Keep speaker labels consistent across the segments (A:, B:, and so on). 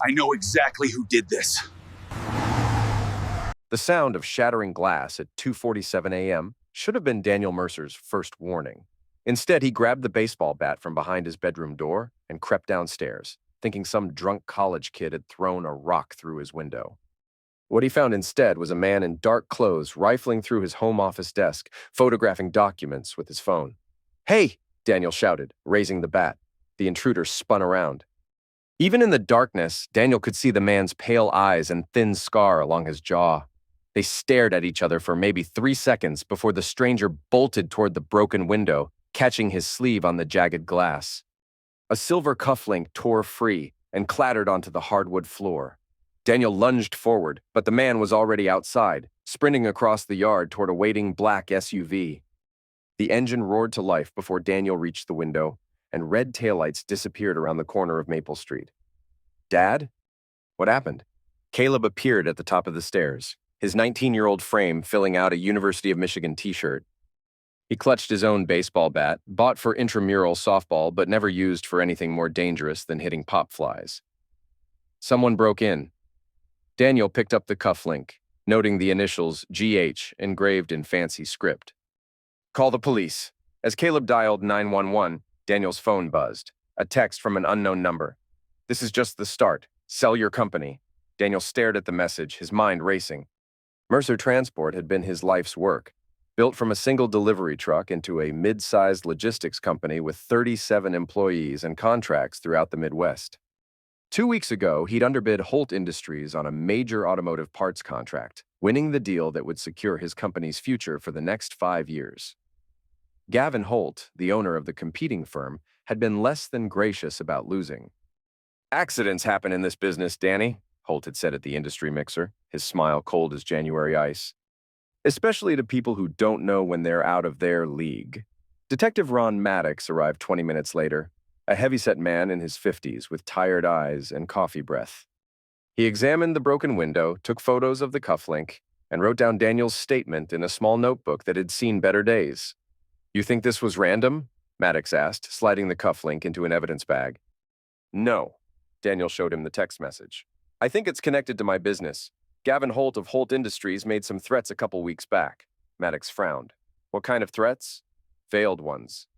A: I know exactly who did this.
B: The sound of shattering glass at 2:47 a.m. should have been Daniel Mercer's first warning. Instead, he grabbed the baseball bat from behind his bedroom door and crept downstairs, thinking some drunk college kid had thrown a rock through his window. What he found instead was a man in dark clothes rifling through his home office desk, photographing documents with his phone. "Hey!" Daniel shouted, raising the bat. The intruder spun around. Even in the darkness, Daniel could see the man's pale eyes and thin scar along his jaw. They stared at each other for maybe 3 seconds before the stranger bolted toward the broken window, catching his sleeve on the jagged glass. A silver cufflink tore free and clattered onto the hardwood floor. Daniel lunged forward, but the man was already outside, sprinting across the yard toward a waiting black SUV. The engine roared to life before Daniel reached the window, and red taillights disappeared around the corner of Maple Street. "Dad? What happened?" Caleb appeared at the top of the stairs, his 19-year-old frame filling out a University of Michigan t-shirt. He clutched his own baseball bat, bought for intramural softball but never used for anything more dangerous than hitting pop flies. Someone broke in. Daniel picked up the cufflink, noting the initials GH engraved in fancy script. "Call the police." As Caleb dialed 911, Daniel's phone buzzed. A text from an unknown number. "This is just the start. Sell your company." Daniel stared at the message, his mind racing. Mercer Transport had been his life's work, built from a single delivery truck into a mid-sized logistics company with 37 employees and contracts throughout the Midwest. 2 weeks ago, he'd underbid Holt Industries on a major automotive parts contract, winning the deal that would secure his company's future for the next 5 years. Gavin Holt, the owner of the competing firm, had been less than gracious about losing. "Accidents happen in this business, Danny," Holt had said at the industry mixer, his smile cold as January ice. "Especially to people who don't know when they're out of their league." Detective Ron Maddox arrived 20 minutes later, a heavyset man in his 50s with tired eyes and coffee breath. He examined the broken window, took photos of the cufflink, and wrote down Daniel's statement in a small notebook that had seen better days. "You think this was random?" Maddox asked, sliding the cufflink into an evidence bag. "No." Daniel showed him the text message. "I think it's connected to my business. Gavin Holt of Holt Industries made some threats a couple weeks back." Maddox frowned. "What kind of threats?" "Veiled ones.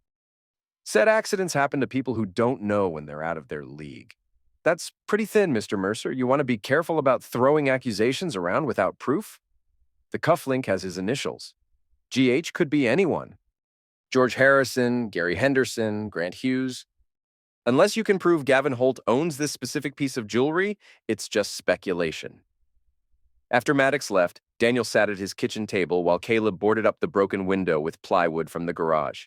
B: Said accidents happen to people who don't know when they're out of their league." "That's pretty thin, Mr. Mercer. You want to be careful about throwing accusations around without proof." "The cufflink has his initials. GH could be anyone. George Harrison, Gary Henderson, Grant Hughes. Unless you can prove Gavin Holt owns this specific piece of jewelry, it's just speculation." After Maddox left, Daniel sat at his kitchen table while Caleb boarded up the broken window with plywood from the garage.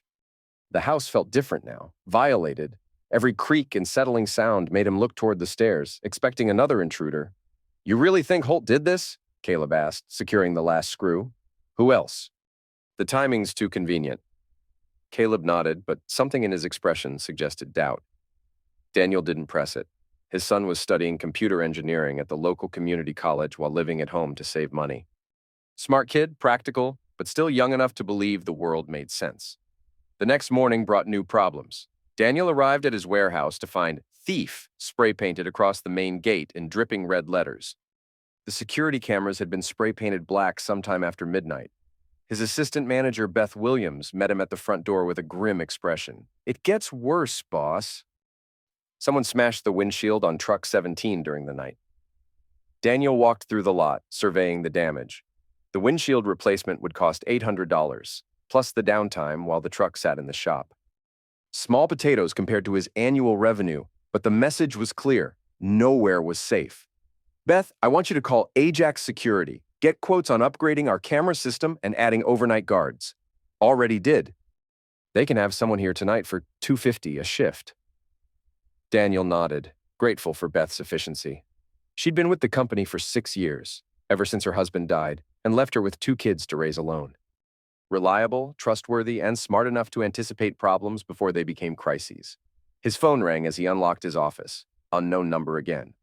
B: The house felt different now, violated. Every creak and settling sound made him look toward the stairs, expecting another intruder. "You really think Holt did this?" Caleb asked, securing the last screw. "Who else?" "The timing's too convenient." Caleb nodded, but something in his expression suggested doubt. Daniel didn't press it. His son was studying computer engineering at the local community college while living at home to save money. Smart kid, practical, but still young enough to believe the world made sense. The next morning brought new problems. Daniel arrived at his warehouse to find "Thief" spray-painted across the main gate in dripping red letters. The security cameras had been spray-painted black sometime after midnight. His assistant manager, Beth Williams, met him at the front door with a grim expression. "It gets worse, boss." Someone smashed the windshield on truck 17 during the night. Daniel walked through the lot, surveying the damage. The windshield replacement would cost $800, plus the downtime while the truck sat in the shop. Small potatoes compared to his annual revenue, but the message was clear. Nowhere was safe. "Beth, I want you to call Ajax Security. Get quotes on upgrading our camera system and adding overnight guards." "Already did." "They can have someone here tonight for $250 a shift." Daniel nodded, grateful for Beth's efficiency. She'd been with the company for 6 years, ever since her husband died, and left her with 2 kids to raise alone. Reliable, trustworthy, and smart enough to anticipate problems before they became crises. His phone rang as he unlocked his office. Unknown number again.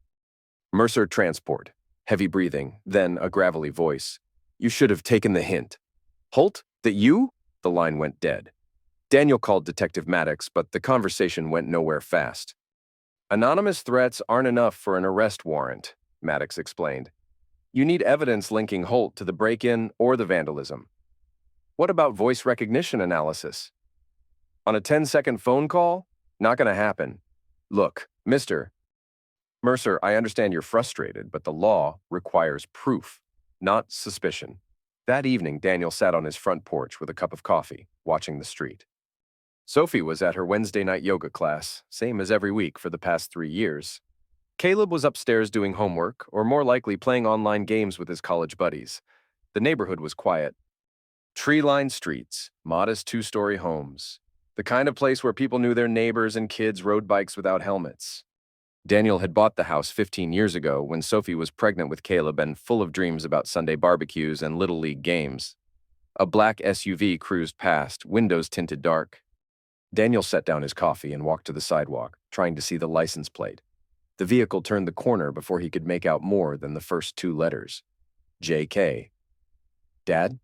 B: Mercer Transport. Heavy breathing, then a gravelly voice. "You should have taken the hint." "Holt? That you?" The line went dead. Daniel called Detective Maddox, but the conversation went nowhere fast. Anonymous threats aren't enough for an arrest warrant, Maddox explained. You need evidence linking Holt to the break-in or the vandalism. What about voice recognition analysis? On a 10-second phone call? Not going to happen. Look, Mr. Mercer, I understand you're frustrated, but the law requires proof, not suspicion. That evening, Daniel sat on his front porch with a cup of coffee, watching the street. Sophie was at her Wednesday night yoga class, same as every week for the past 3 years. Caleb was upstairs doing homework, or more likely playing online games with his college buddies. The neighborhood was quiet. Tree-lined streets, modest 2-story homes. The kind of place where people knew their neighbors and kids rode bikes without helmets. Daniel had bought the house 15 years ago when Sophie was pregnant with Caleb and full of dreams about Sunday barbecues and Little League games. A black SUV cruised past, windows tinted dark. Daniel set down his coffee and walked to the sidewalk, trying to see the license plate. The vehicle turned the corner before he could make out more than the first 2 letters. JK. Dad?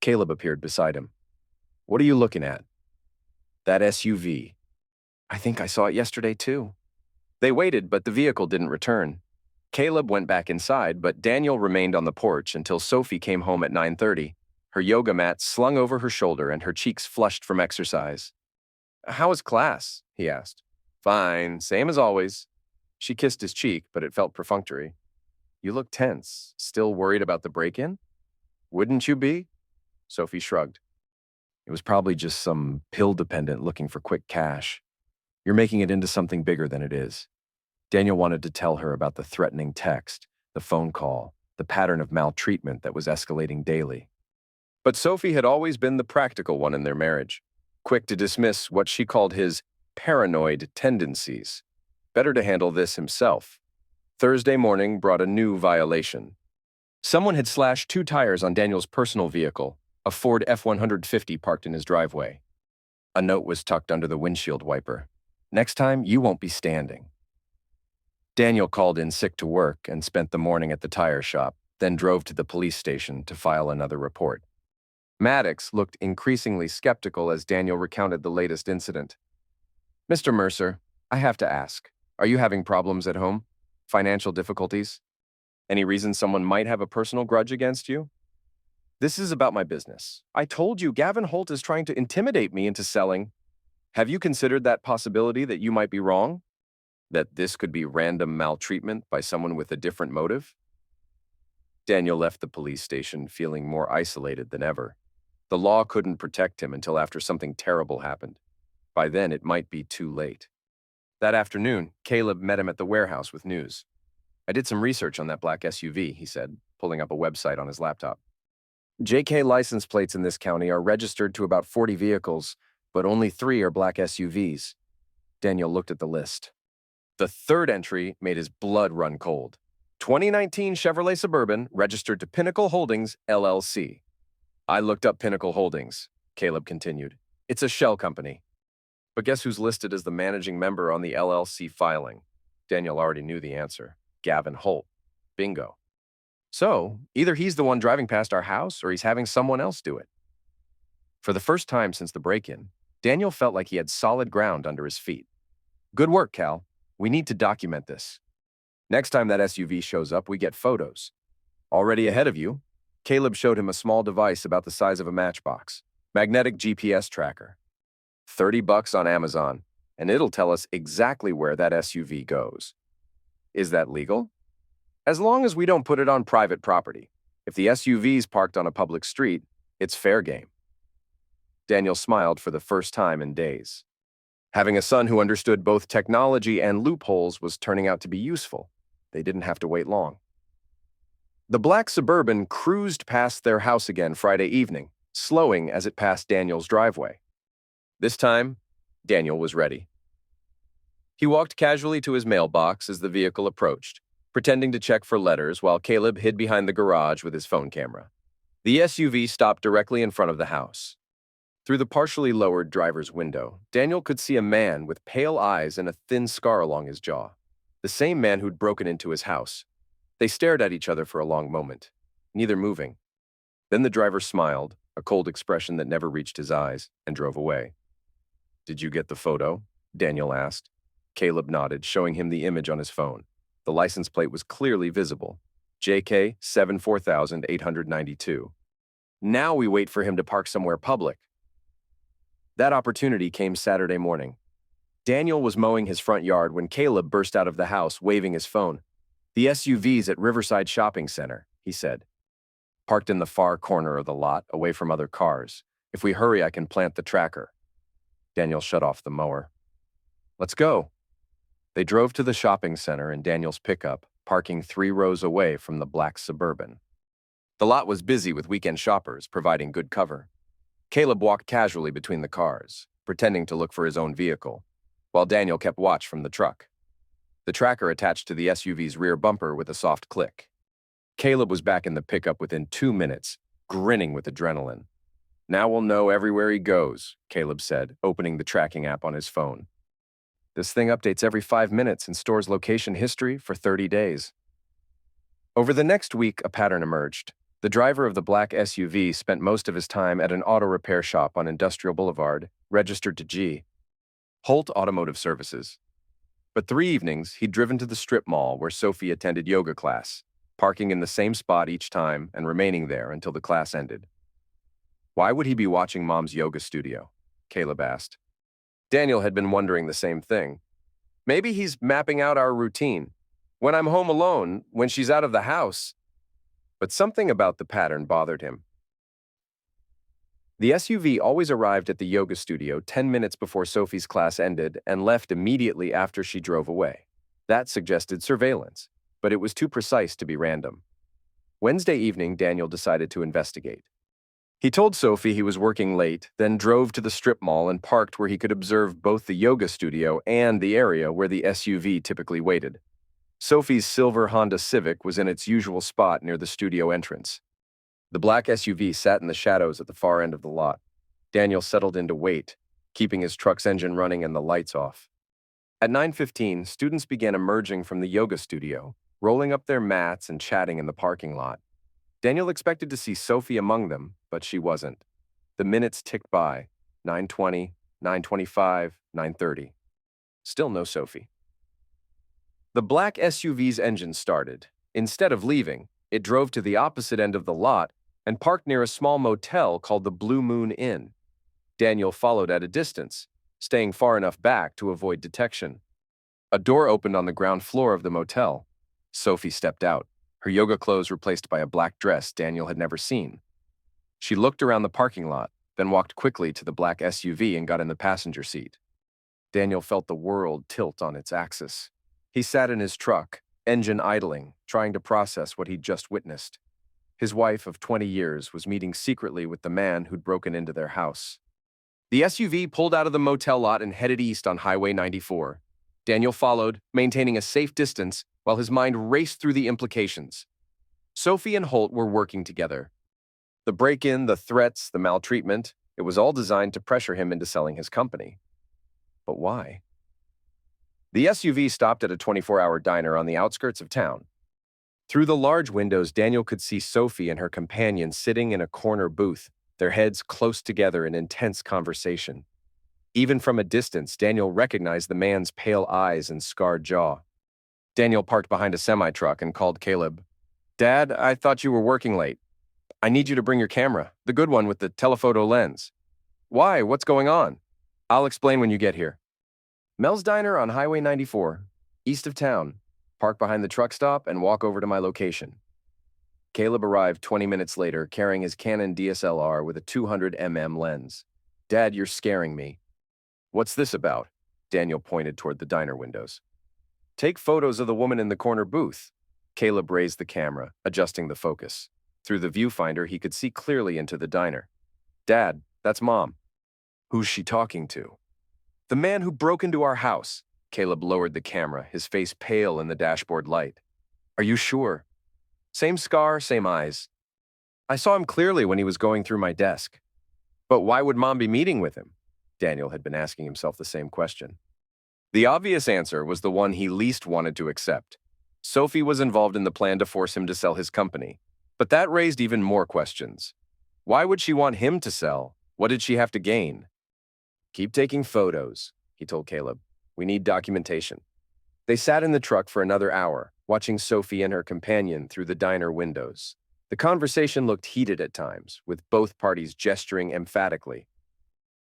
B: Caleb appeared beside him. What are you looking at? That SUV. I think I saw it yesterday too. They waited, but the vehicle didn't return. Caleb went back inside, but Daniel remained on the porch until Sophie came home at 9:30, her yoga mat slung over her shoulder and her cheeks flushed from exercise. How was class? He asked. Fine, same as always. She kissed his cheek, but it felt perfunctory. You look tense. Still worried about the break-in? Wouldn't you be? Sophie shrugged. It was probably just some pill dependent looking for quick cash. You're making it into something bigger than it is. Daniel wanted to tell her about the threatening text, the phone call, the pattern of maltreatment that was escalating daily. But Sophie had always been the practical one in their marriage, quick to dismiss what she called his paranoid tendencies. Better to handle this himself. Thursday morning brought a new violation. Someone had slashed 2 tires on Daniel's personal vehicle, a Ford F-150 parked in his driveway. A note was tucked under the windshield wiper. Next time, you won't be standing. Daniel called in sick to work and spent the morning at the tire shop, then drove to the police station to file another report. Maddox looked increasingly skeptical as Daniel recounted the latest incident. Mr. Mercer, I have to ask, are you having problems at home? Financial difficulties? Any reason someone might have a personal grudge against you? This is about my business. I told you Gavin Holt is trying to intimidate me into selling. Have you considered that possibility that you might be wrong? That this could be random maltreatment by someone with a different motive? Daniel left the police station feeling more isolated than ever. The law couldn't protect him until after something terrible happened. By then, it might be too late. That afternoon, Caleb met him at the warehouse with news. I did some research on that black SUV, he said, pulling up a website on his laptop. JK license plates in this county are registered to about 40 vehicles, but only 3 are black SUVs. Daniel looked at the list. The third entry made his blood run cold. 2019 Chevrolet Suburban registered to Pinnacle Holdings, LLC. I looked up Pinnacle Holdings, Caleb continued. It's a shell company. But guess who's listed as the managing member on the LLC filing? Daniel already knew the answer. Gavin Holt. Bingo. So, either he's the one driving past our house or he's having someone else do it. For the first time since the break-in, Daniel felt like he had solid ground under his feet. Good work, Cal. We need to document this. Next time that SUV shows up, we get photos. Already ahead of you, Caleb showed him a small device about the size of a matchbox. Magnetic GPS tracker. $30 on Amazon, and it'll tell us exactly where that SUV goes. Is that legal? As long as we don't put it on private property. If the SUV's parked on a public street, it's fair game. Daniel smiled for the first time in days. Having a son who understood both technology and loopholes was turning out to be useful. They didn't have to wait long. The black Suburban cruised past their house again Friday evening, slowing as it passed Daniel's driveway. This time, Daniel was ready. He walked casually to his mailbox as the vehicle approached, pretending to check for letters while Caleb hid behind the garage with his phone camera. The SUV stopped directly in front of the house. Through the partially lowered driver's window, Daniel could see a man with pale eyes and a thin scar along his jaw. The same man who'd broken into his house. They stared at each other for a long moment, neither moving. Then the driver smiled, a cold expression that never reached his eyes, and drove away. Did you get the photo? Daniel asked. Caleb nodded, showing him the image on his phone. The license plate was clearly visible. JK 74892. Now we wait for him to park somewhere public. That opportunity came Saturday morning. Daniel was mowing his front yard when Caleb burst out of the house, waving his phone. "The SUV's at Riverside Shopping Center," he said. "Parked in the far corner of the lot, away from other cars. If we hurry, I can plant the tracker." Daniel shut off the mower. "Let's go." They drove to the shopping center in Daniel's pickup, parking 3 rows away from the black Suburban. The lot was busy with weekend shoppers, providing good cover. Caleb walked casually between the cars, pretending to look for his own vehicle, while Daniel kept watch from the truck. The tracker attached to the SUV's rear bumper with a soft click. Caleb was back in the pickup within 2 minutes, grinning with adrenaline. "Now we'll know everywhere he goes," Caleb said, opening the tracking app on his phone. "This thing updates every 5 minutes and stores location history for 30 days. Over the next week, a pattern emerged. The driver of the black SUV spent most of his time at an auto repair shop on Industrial Boulevard, registered to G. Holt Automotive Services. But 3 evenings, he'd driven to the strip mall where Sophie attended yoga class, parking in the same spot each time and remaining there until the class ended. Why would he be watching Mom's yoga studio? Caleb asked. Daniel had been wondering the same thing. Maybe he's mapping out our routine. When I'm home alone, when she's out of the house. But something about the pattern bothered him. The SUV always arrived at the yoga studio 10 minutes before Sophie's class ended and left immediately after she drove away. That suggested surveillance, but it was too precise to be random. Wednesday evening, Daniel decided to investigate. He told Sophie he was working late, then drove to the strip mall and parked where he could observe both the yoga studio and the area where the SUV typically waited. Sophie's silver Honda Civic was in its usual spot near the studio entrance. The black SUV sat in the shadows at the far end of the lot. Daniel settled in to wait, keeping his truck's engine running and the lights off. At 9:15, students began emerging from the yoga studio, rolling up their mats and chatting in the parking lot. Daniel expected to see Sophie among them, but she wasn't. The minutes ticked by, 9:20, 9:25, 9:30. Still no Sophie. The black SUV's engine started. Instead of leaving, it drove to the opposite end of the lot and parked near a small motel called the Blue Moon Inn. Daniel followed at a distance, staying far enough back to avoid detection. A door opened on the ground floor of the motel. Sophie stepped out, her yoga clothes replaced by a black dress Daniel had never seen. She looked around the parking lot, then walked quickly to the black SUV and got in the passenger seat. Daniel felt the world tilt on its axis. He sat in his truck, engine idling, trying to process what he'd just witnessed. His wife of 20 years was meeting secretly with the man who'd broken into their house. The SUV pulled out of the motel lot and headed east on Highway 94. Daniel followed, maintaining a safe distance, while his mind raced through the implications. Sophie and Holt were working together. The break-in, the threats, the maltreatment, it was all designed to pressure him into selling his company. But why? The SUV stopped at a 24-hour diner on the outskirts of town. Through the large windows, Daniel could see Sophie and her companion sitting in a corner booth, their heads close together in intense conversation. Even from a distance, Daniel recognized the man's pale eyes and scarred jaw. Daniel parked behind a semi-truck and called Caleb. "Dad, I thought you were working late. I need you to bring your camera, the good one with the telephoto lens." "Why? What's going on?" "I'll explain when you get here." "Mel's Diner on Highway 94, east of town. Park behind the truck stop and walk over to my location." Caleb arrived 20 minutes later, carrying his Canon DSLR with a 200mm lens. "Dad, you're scaring me." "What's this about?" Daniel pointed toward the diner windows. "Take photos of the woman in the corner booth." Caleb raised the camera, adjusting the focus. Through the viewfinder, he could see clearly into the diner. "Dad, that's Mom." "Who's she talking to?" "The man who broke into our house." Caleb lowered the camera, his face pale in the dashboard light. "Are you sure?" "Same scar, same eyes. I saw him clearly when he was going through my desk." "But why would Mom be meeting with him?" Daniel had been asking himself the same question. The obvious answer was the one he least wanted to accept. Sophie was involved in the plan to force him to sell his company. But that raised even more questions. Why would she want him to sell? What did she have to gain? "Keep taking photos," he told Caleb. We need documentation. They sat in the truck for another hour, watching Sophie and her companion through the diner windows. The conversation looked heated at times, with both parties gesturing emphatically.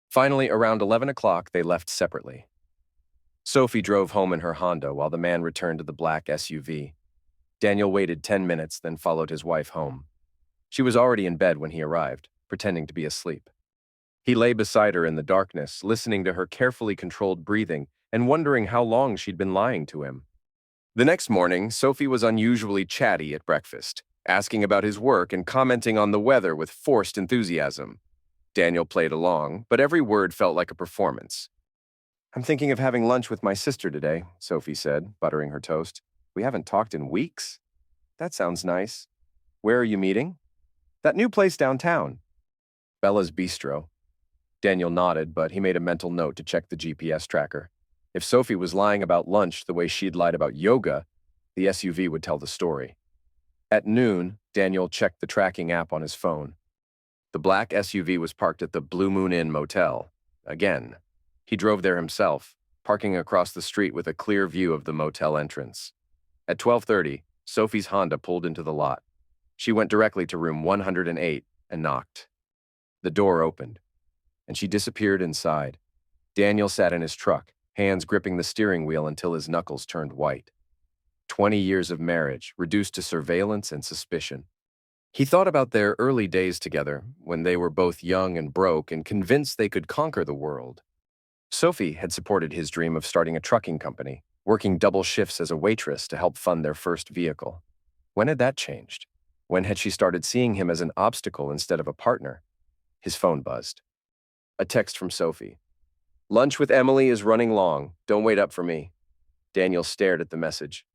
B: Finally, around 11 o'clock, they left separately. Sophie drove home in her Honda while the man returned to the black SUV. Daniel waited 10 minutes, then followed his wife home. She was already in bed when he arrived, pretending to be asleep. He lay beside her in the darkness, listening to her carefully controlled breathing and wondering how long she'd been lying to him. The next morning, Sophie was unusually chatty at breakfast, asking about his work and commenting on the weather with forced enthusiasm. Daniel played along, but every word felt like a performance. "I'm thinking of having lunch with my sister today," Sophie said, buttering her toast. "We haven't talked in weeks." "That sounds nice. Where are you meeting?" "That new place downtown." "Bella's Bistro." Daniel nodded, but he made a mental note to check the GPS tracker. If Sophie was lying about lunch the way she'd lied about yoga, the SUV would tell the story. At noon, Daniel checked the tracking app on his phone. The black SUV was parked at the Blue Moon Inn motel. Again. He drove there himself, parking across the street with a clear view of the motel entrance. At 12:30, Sophie's Honda pulled into the lot. She went directly to room 108 and knocked. The door opened, and she disappeared inside. Daniel sat in his truck, hands gripping the steering wheel until his knuckles turned white. 20 years of marriage, reduced to surveillance and suspicion. He thought about their early days together, when they were both young and broke and convinced they could conquer the world. Sophie had supported his dream of starting a trucking company, working double shifts as a waitress to help fund their first vehicle. When had that changed? When had she started seeing him as an obstacle instead of a partner? His phone buzzed. A text from Sophie. "Lunch with Emily is running long. Don't wait up for me." Daniel stared at the message.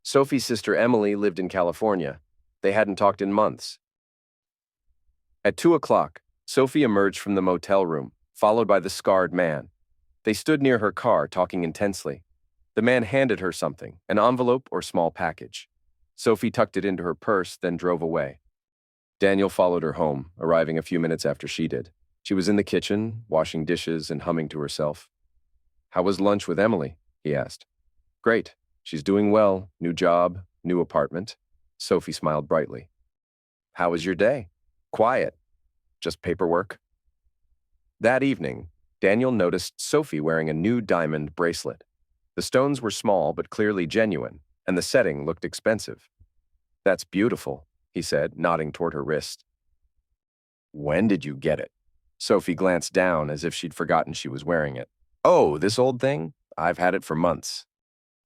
B: Sophie's sister Emily lived in California. They hadn't talked in months. At 2 o'clock, Sophie emerged from the motel room, followed by the scarred man. They stood near her car, talking intensely. The man handed her something, an envelope or small package. Sophie tucked it into her purse, then drove away. Daniel followed her home, arriving a few minutes after she did. She was in the kitchen, washing dishes and humming to herself. "How was lunch with Emily?" he asked. "Great. She's doing well. New job, new apartment." Sophie smiled brightly. "How was your day?" "Quiet. Just paperwork." That evening, Daniel noticed Sophie wearing a new diamond bracelet. The stones were small but clearly genuine, and the setting looked expensive. "That's beautiful," he said, nodding toward her wrist. "When did you get it?" Sophie glanced down as if she'd forgotten she was wearing it. "Oh, this old thing? I've had it for months.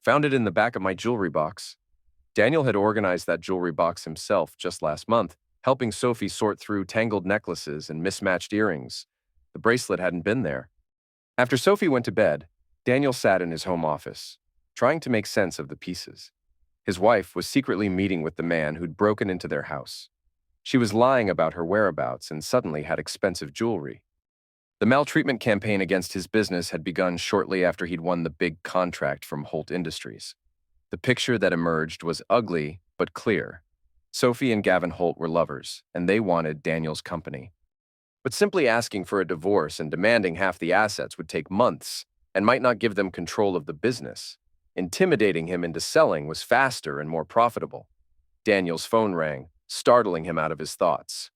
B: Found it in the back of my jewelry box." Daniel had organized that jewelry box himself just last month, helping Sophie sort through tangled necklaces and mismatched earrings. The bracelet hadn't been there. After Sophie went to bed, Daniel sat in his home office, trying to make sense of the pieces. His wife was secretly meeting with the man who'd broken into their house. She was lying about her whereabouts and suddenly had expensive jewelry. The maltreatment campaign against his business had begun shortly after he'd won the big contract from Holt Industries. The picture that emerged was ugly but clear. Sophie and Gavin Holt were lovers, and they wanted Daniel's company. But simply asking for a divorce and demanding half the assets would take months and might not give them control of the business. Intimidating him into selling was faster and more profitable. Daniel's phone rang, startling him out of his thoughts.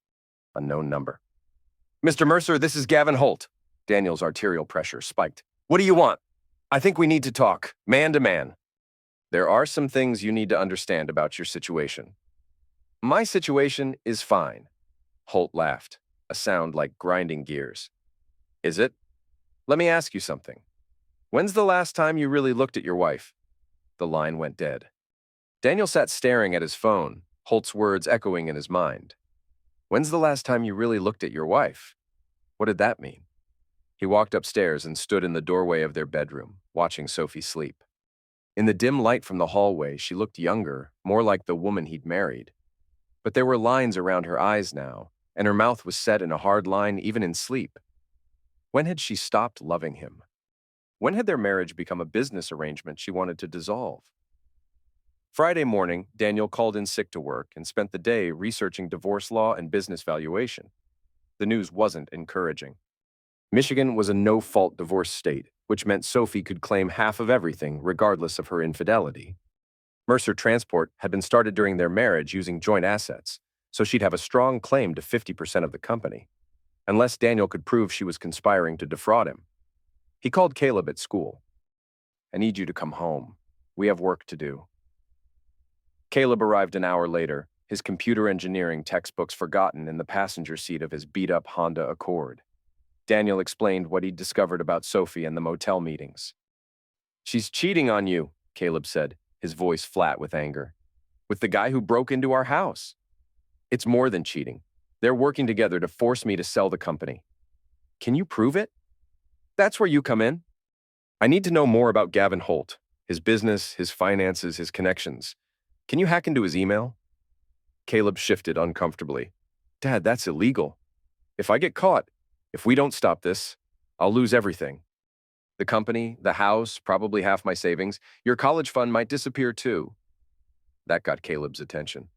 B: Unknown number. "Mr. Mercer, this is Gavin Holt." Daniel's arterial pressure spiked. "What do you want?" "I think we need to talk, man to man." "There are some things you need to understand about your situation." "My situation is fine." Holt laughed, a sound like grinding gears. "Is it? Let me ask you something. When's the last time you really looked at your wife?" The line went dead. Daniel sat staring at his phone, Holt's words echoing in his mind. "When's the last time you really looked at your wife?" What did that mean? He walked upstairs and stood in the doorway of their bedroom, watching Sophie sleep. In the dim light from the hallway, she looked younger, more like the woman he'd married. But there were lines around her eyes now, and her mouth was set in a hard line even in sleep. When had she stopped loving him? When had their marriage become a business arrangement she wanted to dissolve? Friday morning, Daniel called in sick to work and spent the day researching divorce law and business valuation. The news wasn't encouraging. Michigan was a no-fault divorce state, which meant Sophie could claim half of everything regardless of her infidelity. Mercer Transport had been started during their marriage using joint assets, so she'd have a strong claim to 50% of the company, unless Daniel could prove she was conspiring to defraud him. He called Caleb at school. "I need you to come home. We have work to do." Caleb arrived an hour later, his computer engineering textbooks forgotten in the passenger seat of his beat-up Honda Accord. Daniel explained what he'd discovered about Sophie and the motel meetings. "She's cheating on you," Caleb said, his voice flat with anger. "With the guy who broke into our house. It's more than cheating. They're working together to force me to sell the company." "Can you prove it?" "That's where you come in. I need to know more about Gavin Holt, his business, his finances, his connections. Can you hack into his email?" Caleb shifted uncomfortably. "Dad, that's illegal. If I get caught, if we don't stop this, I'll lose everything. The company, the house, probably half my savings. Your college fund might disappear too." That got Caleb's attention.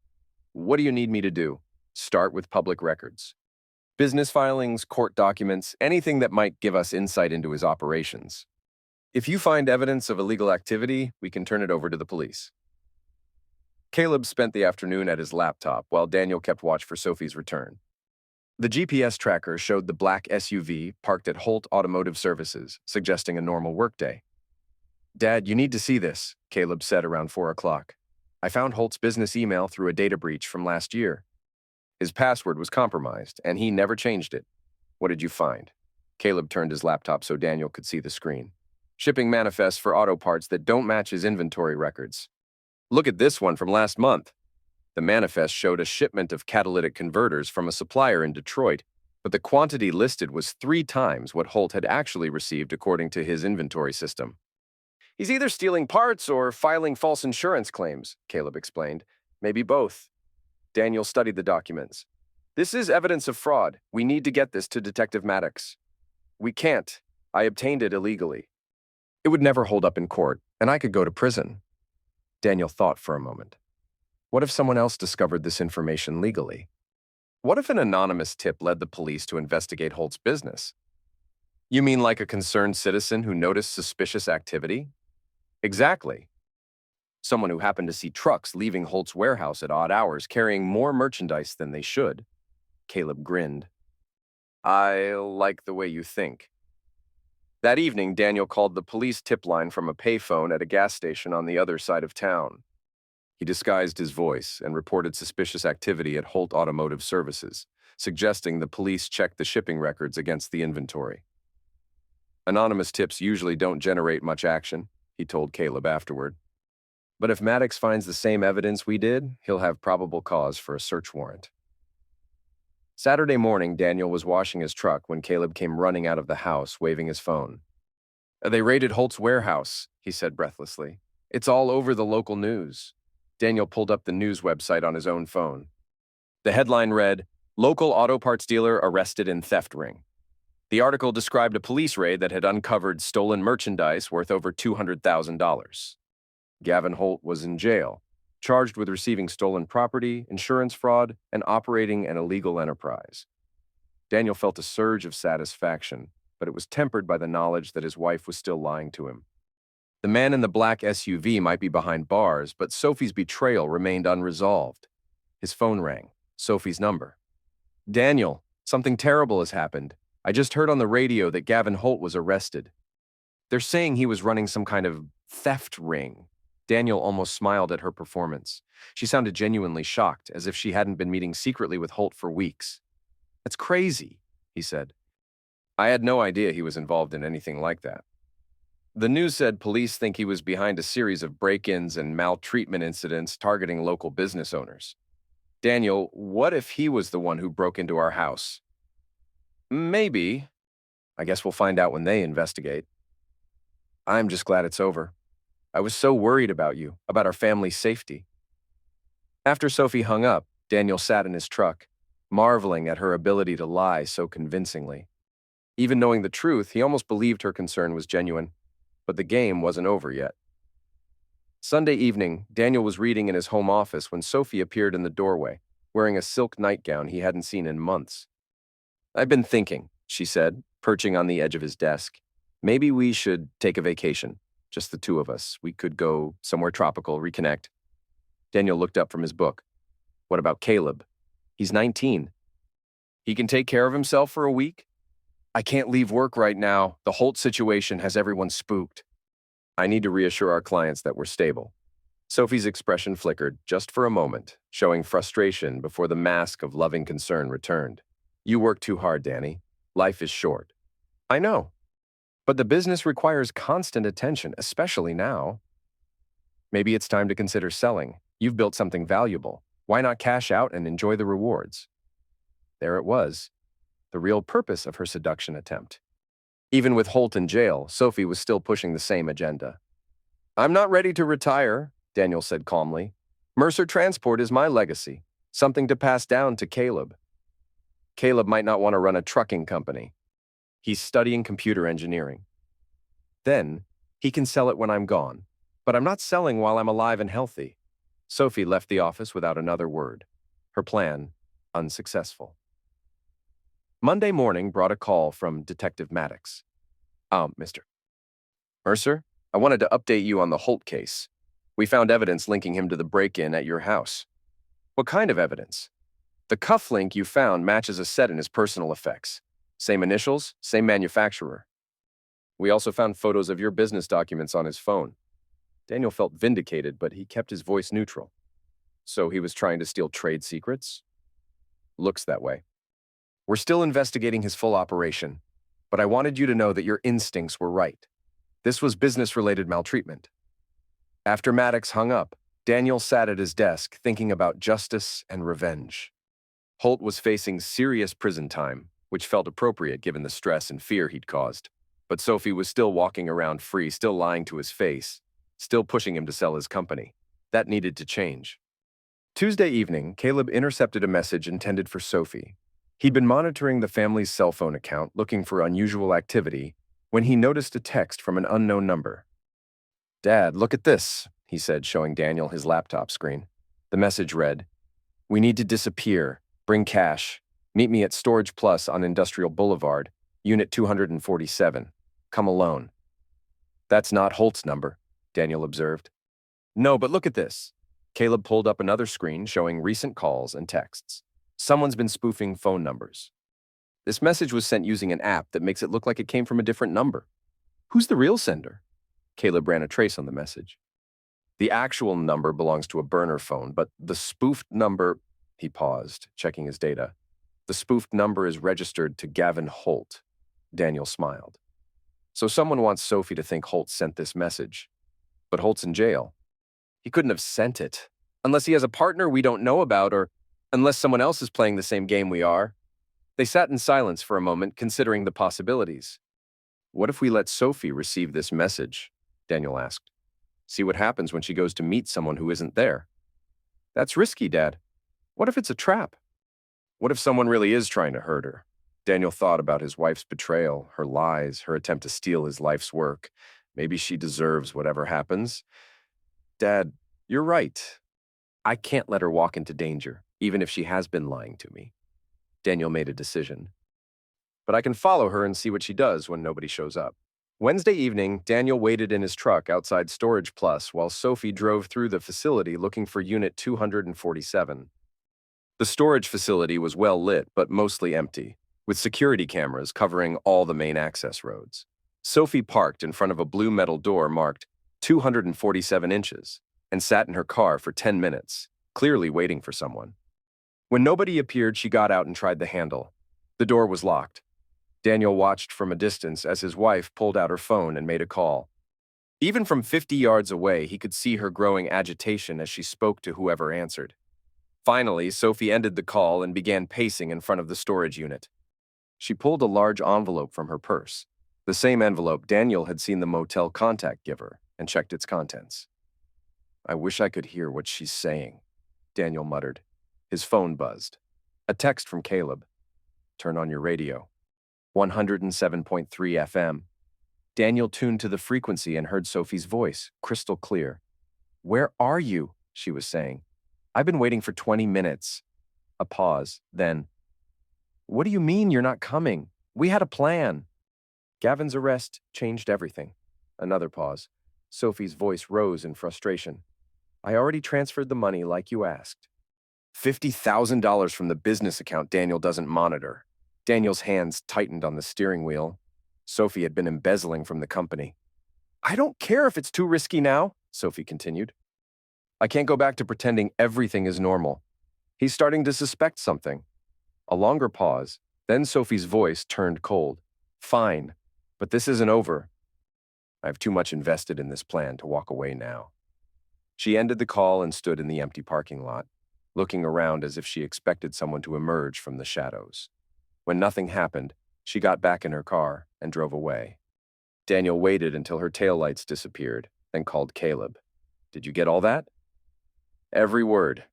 B: "What do you need me to do?" "Start with public records. Business filings, court documents, anything that might give us insight into his operations. If you find evidence of illegal activity, we can turn it over to the police." Caleb spent the afternoon at his laptop while Daniel kept watch for Sophie's return. The GPS tracker showed the black SUV parked at Holt Automotive Services, suggesting a normal workday. "Dad, you need to see this," Caleb said around 4 o'clock. "I found Holt's business email through a data breach from last year. His password was compromised, and he never changed it." "What did you find?" Caleb turned his laptop so Daniel could see the screen. "Shipping manifests for auto parts that don't match his inventory records. Look at this one from last month." The manifest showed a shipment of catalytic converters from a supplier in Detroit, but the quantity listed was 3 times what Holt had actually received according to his inventory system. "He's either stealing parts or filing false insurance claims," Caleb explained. "Maybe both." Daniel studied the documents. "This is evidence of fraud. We need to get this to Detective Maddox." "We can't. I obtained it illegally." "It would never hold up in court, and I could go to prison." Daniel thought for a moment. What if someone else discovered this information legally? What if an anonymous tip led the police to investigate Holt's business? "You mean like a concerned citizen who noticed suspicious activity?" "Exactly. Someone who happened to see trucks leaving Holt's warehouse at odd hours carrying more merchandise than they should." Caleb grinned. "I like the way you think." That evening, Daniel called the police tip line from a payphone at a gas station on the other side of town. He disguised his voice and reported suspicious activity at Holt Automotive Services, suggesting the police check the shipping records against the inventory. "Anonymous tips usually don't generate much action," he told Caleb afterward. "But if Maddox finds the same evidence we did, he'll have probable cause for a search warrant." Saturday morning, Daniel was washing his truck when Caleb came running out of the house, waving his phone. "They raided Holt's warehouse," he said breathlessly. "It's all over the local news." Daniel pulled up the news website on his own phone. The headline read, "Local auto parts dealer arrested in theft ring." The article described a police raid that had uncovered stolen merchandise worth over $200,000. Gavin Holt was in jail, charged with receiving stolen property, insurance fraud, and operating an illegal enterprise. Daniel felt a surge of satisfaction, but it was tempered by the knowledge that his wife was still lying to him. The man in the black SUV might be behind bars, but Sophie's betrayal remained unresolved. His phone rang. Sophie's number. "Daniel, something terrible has happened. I just heard on the radio that Gavin Holt was arrested. They're saying he was running some kind of theft ring." Daniel almost smiled at her performance. She sounded genuinely shocked, as if she hadn't been meeting secretly with Holt for weeks. "That's crazy," he said. "I had no idea he was involved in anything like that." The news said police think he was behind a series of break-ins and maltreatment incidents targeting local business owners. "Daniel, what if he was the one who broke into our house?" "Maybe. I guess we'll find out when they investigate." "I'm just glad it's over. I was so worried about you, about our family's safety." After Sophie hung up, Daniel sat in his truck, marveling at her ability to lie so convincingly. Even knowing the truth, he almost believed her concern was genuine. But the game wasn't over yet. Sunday evening, Daniel was reading in his home office when Sophie appeared in the doorway, wearing a silk nightgown he hadn't seen in months. "I've been thinking," she said. perching on the edge of his desk. Maybe we should take a vacation. Just the two of us. We could go somewhere tropical, reconnect. Daniel looked up from his book. What about Caleb? He's 19. He can take care of himself for a week? I can't leave work right now. The Holt situation has everyone spooked. I need to reassure our clients that we're stable. Sophie's expression flickered just for a moment, showing frustration before the mask of loving concern returned. You work too hard, Danny. Life is short. I know. But the business requires constant attention, especially now. Maybe it's time to consider selling. You've built something valuable. Why not cash out and enjoy the rewards? There it was, the real purpose of her seduction attempt. Even with Holt in jail, Sophie was still pushing the same agenda. I'm not ready to retire, Daniel said calmly. Mercer Transport is my legacy, something to pass down to Caleb. Caleb might not want to run a trucking company. He's studying computer engineering. Then, he can sell it when I'm gone. But I'm not selling while I'm alive and healthy. Sophie left the office without another word. Her plan, unsuccessful. Monday morning brought a call from Detective Maddox. Mr. Mercer, I wanted to update you on the Holt case. We found evidence linking him to the break-in at your house. What kind of evidence? The cuff link you found matches a set in his personal effects. Same initials, same manufacturer. We also found photos of your business documents on his phone. Daniel felt vindicated, but he kept his voice neutral. So he was trying to steal trade secrets? Looks that way. We're still investigating his full operation, but I wanted you to know that your instincts were right. This was business-related maltreatment. After Maddox hung up, Daniel sat at his desk thinking about justice and revenge. Holt was facing serious prison time, which felt appropriate given the stress and fear he'd caused. But Sophie was still walking around free, still lying to his face, still pushing him to sell his company. That needed to change. Tuesday evening, Caleb intercepted a message intended for Sophie. He'd been monitoring the family's cell phone account, looking for unusual activity, when he noticed a text from an unknown number. Dad, look at this, he said, showing Daniel his laptop screen. The message read, We need to disappear. Bring cash. Meet me at Storage Plus on Industrial Boulevard, Unit 247. Come alone. That's not Holt's number, Daniel observed. No, but look at this. Caleb pulled up another screen showing recent calls and texts. Someone's been spoofing phone numbers. This message was sent using an app that makes it look like it came from a different number. Who's the real sender? Caleb ran a trace on the message. The actual number belongs to a burner phone, but the spoofed number... He paused, checking his data. The spoofed number is registered to Gavin Holt. Daniel smiled. So someone wants Sophie to think Holt sent this message. But Holt's in jail. He couldn't have sent it. Unless he has a partner we don't know about, or unless someone else is playing the same game we are. They sat in silence for a moment, considering the possibilities. What if we let Sophie receive this message? Daniel asked. See what happens when she goes to meet someone who isn't there. That's risky, Dad. What if it's a trap? What if someone really is trying to hurt her? Daniel thought about his wife's betrayal, her lies, her attempt to steal his life's work. Maybe she deserves whatever happens. Dad, you're right. I can't let her walk into danger, even if she has been lying to me. Daniel made a decision. But I can follow her and see what she does when nobody shows up. Wednesday evening, Daniel waited in his truck outside Storage Plus while Sophie drove through the facility looking for Unit 247. The storage facility was well lit, but mostly empty, with security cameras covering all the main access roads. Sophie parked in front of a blue metal door marked 247 inches and sat in her car for 10 minutes, clearly waiting for someone. When nobody appeared, she got out and tried the handle. The door was locked. Daniel watched from a distance as his wife pulled out her phone and made a call. Even from 50 yards away, he could see her growing agitation as she spoke to whoever answered. Finally, Sophie ended the call and began pacing in front of the storage unit. She pulled a large envelope from her purse, the same envelope Daniel had seen the motel contact give her, and checked its contents. I wish I could hear what she's saying, Daniel muttered. His phone buzzed. A text from Caleb. Turn on your radio. 107.3 FM. Daniel tuned to the frequency and heard Sophie's voice, crystal clear. Where are you? She was saying. I've been waiting for 20 minutes. A pause, then. What do you mean you're not coming? We had a plan. Gavin's arrest changed everything. Another pause. Sophie's voice rose in frustration. I already transferred the money like you asked. $50,000 from the business account Daniel doesn't monitor. Daniel's hands tightened on the steering wheel. Sophie had been embezzling from the company. I don't care if it's too risky now, Sophie continued. I can't go back to pretending everything is normal. He's starting to suspect something. A longer pause, then Sophie's voice turned cold. Fine, but this isn't over. I have too much invested in this plan to walk away now. She ended the call and stood in the empty parking lot, looking around as if she expected someone to emerge from the shadows. When nothing happened, she got back in her car and drove away. Daniel waited until her taillights disappeared, then called Caleb. Did you get all that? Every word.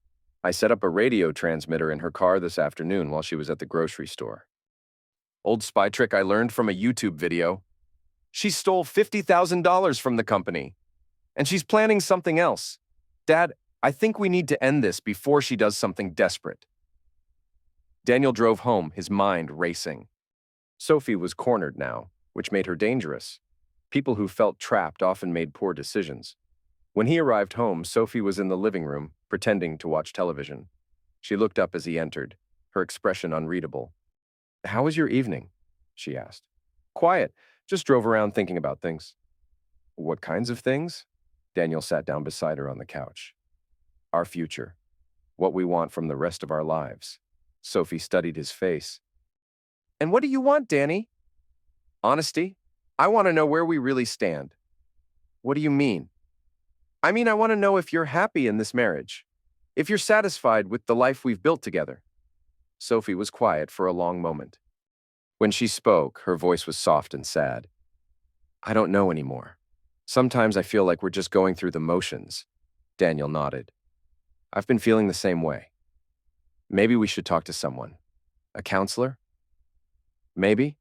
B: I set up a radio transmitter in her car this afternoon while she was at the grocery store. Old spy trick I learned from a YouTube video. She stole $50,000 from the company. And she's planning something else. Dad, I think we need to end this before she does something desperate. Daniel drove home, his mind racing. Sophie was cornered now, which made her dangerous. People who felt trapped often made poor decisions. When he arrived home, Sophie was in the living room, pretending to watch television. She looked up as he entered, her expression unreadable. How was your evening? She asked. Quiet, just drove around thinking about things. What kinds of things? Daniel sat down beside her on the couch. Our future. What we want from the rest of our lives. Sophie studied his face. And what do you want, Danny? Honesty. I want to know where we really stand. What do you mean? I mean, I want to know if you're happy in this marriage. If you're satisfied with the life we've built together. Sophie was quiet for a long moment. When she spoke, her voice was soft and sad. I don't know anymore. Sometimes I feel like we're just going through the motions. Daniel nodded. I've been feeling the same way. Maybe we should talk to someone. A counselor? Maybe.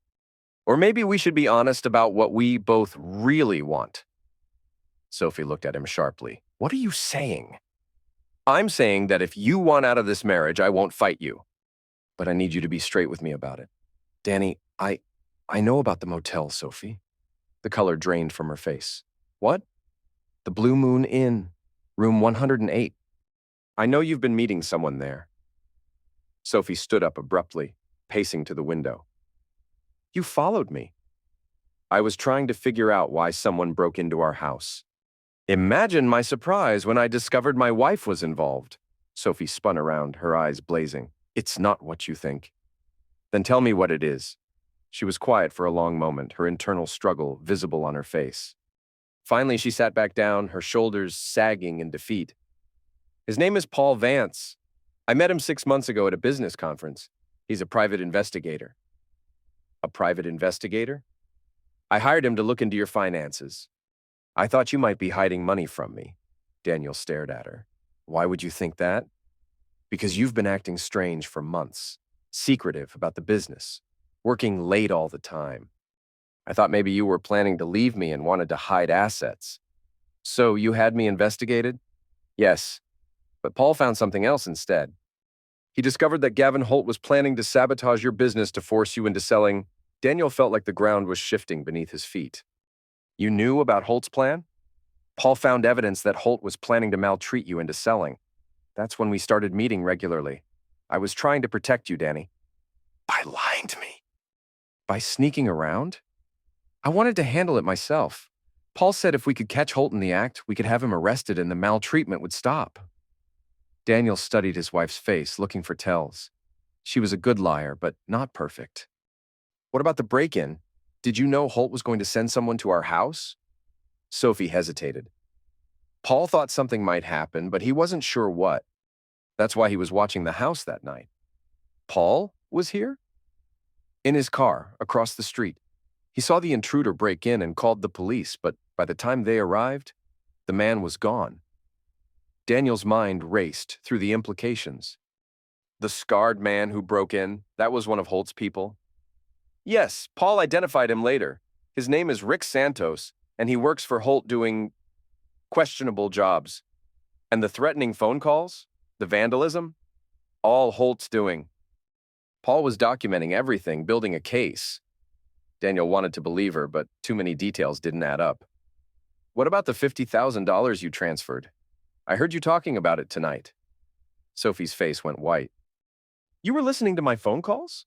B: Or maybe we should be honest about what we both really want. Sophie looked at him sharply. What are you saying? I'm saying that if you want out of this marriage, I won't fight you. But I need you to be straight with me about it. Danny, I know about the motel, Sophie. The color drained from her face. What? The Blue Moon Inn, room 108. I know you've been meeting someone there. Sophie stood up abruptly, pacing to the window. You followed me. I was trying to figure out why someone broke into our house. Imagine my surprise when I discovered my wife was involved. Sophie spun around, her eyes blazing. It's not what you think. Then tell me what it is. She was quiet for a long moment, her internal struggle visible on her face. Finally, she sat back down, her shoulders sagging in defeat. His name is Paul Vance. I met him 6 months ago at a business conference. He's a private investigator. A private investigator? I hired him to look into your finances. I thought you might be hiding money from me. Daniel stared at her. Why would you think that? Because you've been acting strange for months, secretive about the business, working late all the time. I thought maybe you were planning to leave me and wanted to hide assets. So you had me investigated? Yes, but Paul found something else instead. He discovered that Gavin Holt was planning to sabotage your business to force you into selling. Daniel felt like the ground was shifting beneath his feet. You knew about Holt's plan? Paul found evidence that Holt was planning to maltreat you into selling. That's when we started meeting regularly. I was trying to protect you, Danny. By lying to me? By sneaking around? I wanted to handle it myself. Paul said if we could catch Holt in the act, we could have him arrested and the maltreatment would stop. Daniel studied his wife's face, looking for tells. She was a good liar, but not perfect. What about the break-in? Did you know Holt was going to send someone to our house? Sophie hesitated. Paul thought something might happen, but he wasn't sure what. That's why he was watching the house that night. Paul was here? In his car, across the street. He saw the intruder break in and called the police, but by the time they arrived, the man was gone. Daniel's mind raced through the implications. The scarred man who broke in, that was one of Holt's people. Yes, Paul identified him later. His name is Rick Santos, and he works for Holt doing questionable jobs. And the threatening phone calls, the vandalism, all Holt's doing. Paul was documenting everything, building a case. Daniel wanted to believe her, but too many details didn't add up. What about the $50,000 you transferred? I heard you talking about it tonight. Sophie's face went white. You were listening to my phone calls?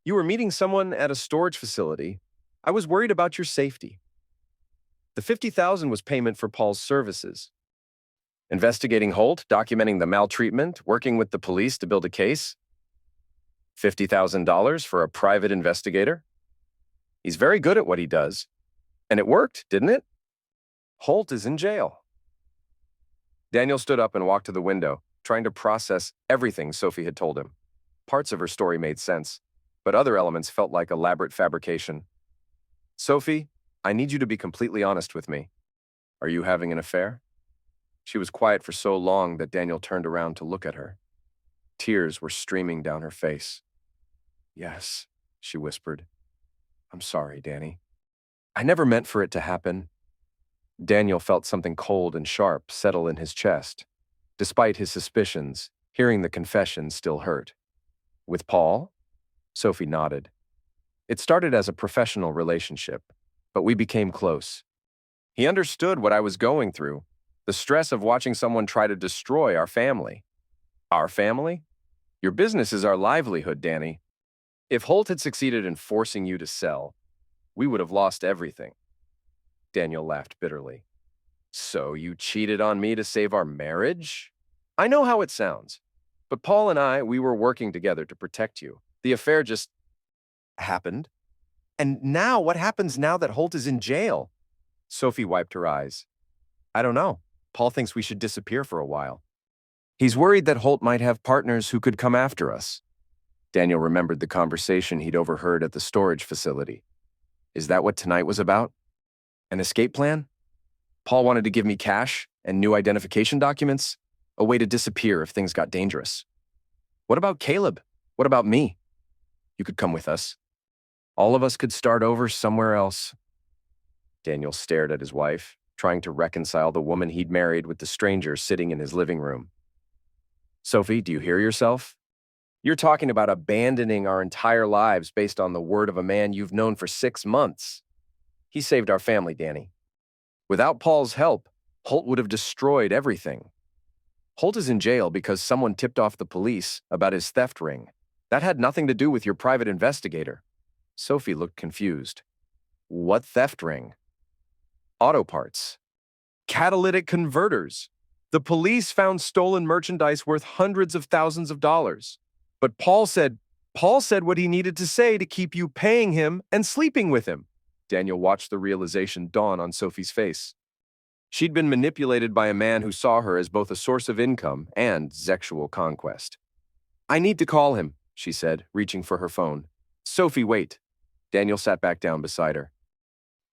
B: You were meeting someone at a storage facility. I was worried about your safety. The $50,000 was payment for Paul's services. Investigating Holt, documenting the maltreatment, working with the police to build a case. $50,000 for a private investigator? He's very good at what he does. And it worked, didn't it? Holt is in jail. Daniel stood up and walked to the window, trying to process everything Sophie had told him. Parts of her story made sense, but other elements felt like elaborate fabrication. Sophie, I need you to be completely honest with me. Are you having an affair? She was quiet for so long that Daniel turned around to look at her. Tears were streaming down her face. Yes, she whispered. I'm sorry, Danny. I never meant for it to happen. Daniel felt something cold and sharp settle in his chest. Despite his suspicions, hearing the confession still hurt. With Paul? Sophie nodded. It started as a professional relationship, but we became close. He understood what I was going through, the stress of watching someone try to destroy our family. Our family? Your business is our livelihood, Danny. If Holt had succeeded in forcing you to sell, we would have lost everything. Daniel laughed bitterly. So you cheated on me to save our marriage? I know how it sounds, but Paul and we were working together to protect you. The affair just happened. And now, what happens now that Holt is in jail? Sophie wiped her eyes. I don't know. Paul thinks we should disappear for a while. He's worried that Holt might have partners who could come after us. Daniel remembered the conversation he'd overheard at the storage facility. Is that what tonight was about? An escape plan? Paul wanted to give me cash and new identification documents, a way to disappear if things got dangerous. What about Caleb? What about me? You could come with us. All of us could start over somewhere else. Daniel stared at his wife, trying to reconcile the woman he'd married with the stranger sitting in his living room. Sophie, do you hear yourself? You're talking about abandoning our entire lives based on the word of a man you've known for 6 months. He saved our family, Danny. Without Paul's help, Holt would have destroyed everything. Holt is in jail because someone tipped off the police about his theft ring. That had nothing to do with your private investigator. Sophie looked confused. What theft ring? Auto parts. Catalytic converters. The police found stolen merchandise worth hundreds of thousands of dollars. But Paul said what he needed to say to keep you paying him and sleeping with him. Daniel watched the realization dawn on Sophie's face. She'd been manipulated by a man who saw her as both a source of income and sexual conquest. I need to call him, she said, reaching for her phone. Sophie, wait. Daniel sat back down beside her.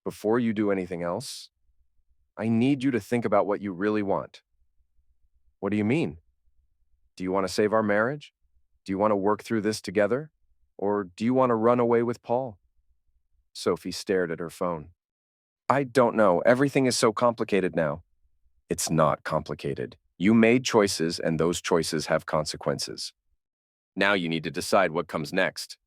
B: Before you do anything else, I need you to think about what you really want. What do you mean? Do you want to save our marriage? Do you want to work through this together? Or do you want to run away with Paul? Sophie stared at her phone. I don't know. Everything is so complicated now. It's not complicated. You made choices, and those choices have consequences. Now you need to decide what comes next.